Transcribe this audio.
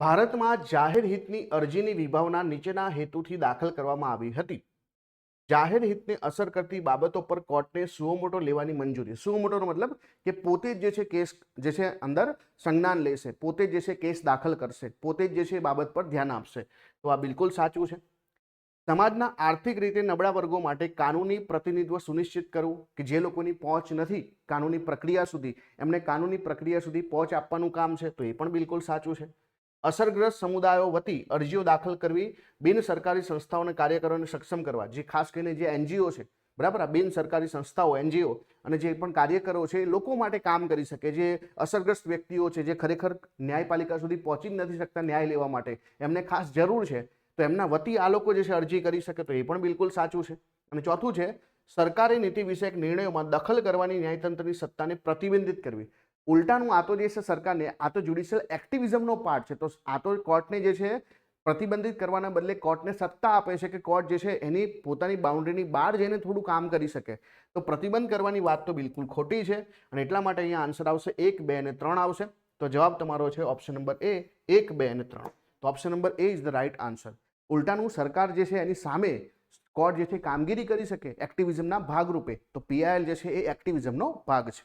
ભારતમાં જાહેર હિતની અરજીની વિભાવના નીચેના હેતુથી દાખલ કરવામાં આવી હતી. જાહેર હિતને અસર કરતી બાબતો પર કોર્ટને સુઓ મોટો લેવાની મંજૂરી. સુઓ મોટોનો મતલબ કે પોતે જ જે છે કેસ જે છે અંદર સંજ્ઞાન લેશે, પોતે જ જે છે કેસ દાખલ કરશે, પોતે જ જે છે બાબત પર ધ્યાન આપશે. તો આ બિલકુલ સાચું છે. સમાજના આર્થિક રીતે નબળા વર્ગો માટે કાનૂની પ્રતિનિધિત્વ સુનિશ્ચિત કરવું, કે જે લોકોની પહોંચ નથી કાનૂની પ્રક્રિયા સુધી, એમને કાનૂની પ્રક્રિયા સુધી પહોંચ આપવાનું કામ છે. તો એ પણ બિલકુલ સાચું છે. અસરગ્રસ્ત સમુદાયો વતી અરજીઓ દાખલ કરવી, બિન સરકારી સંસ્થાઓ અને કાર્યકરોને સક્ષમ કરવા, જે ખાસ કરીને જે એનજીઓ છે, બરાબર, આ બિન સરકારી સંસ્થાઓ એનજીઓ અને જે પણ કાર્યકરો છે એ લોકો માટે કામ કરી શકે. જે અસરગ્રસ્ત વ્યક્તિઓ છે, જે ખરેખર ન્યાયપાલિકા સુધી પહોંચી જ નથી શકતા ન્યાય લેવા માટે, એમને ખાસ જરૂર છે, તો એમના વતી આ લોકો જે છે અરજી કરી શકે. તો એ પણ બિલકુલ સાચું છે. અને ચોથું છે, સરકારી નીતિ વિષયક નિર્ણયોમાં દખલ કરવાની ન્યાયતંત્રની સત્તાને પ્રતિબંધિત કરવી. ઉલટાનું આ તો જે છે સરકારને, આ તો જ્યુડિશિયલ એક્ટિવિઝમનો પાર્ટ છે. તો આ તો કોર્ટને જે છે પ્રતિબંધિત કરવાના બદલે કોર્ટને સત્તા આપે છે કે કોર્ટ જે છે એની પોતાની બાઉન્ડ્રીની બહાર જઈને થોડું કામ કરી શકે. તો પ્રતિબંધ કરવાની વાત તો બિલકુલ ખોટી છે. અને એટલા માટે અહીંયા આન્સર આવશે 1, 2 અને 3 આવશે. તો જવાબ તમારો છે ઓપ્શન નંબર એ, 1, 2 અને 3. તો option number A is the right answer. ઉલટાનું સરકાર જે છે એની સામે કોર્ટ જે છે કામગીરી કરી શકે એક્ટિવિઝમના ભાગરૂપે. તો પીઆઈએલ જે છે એ એક્ટિવિઝમનો ભાગ છે.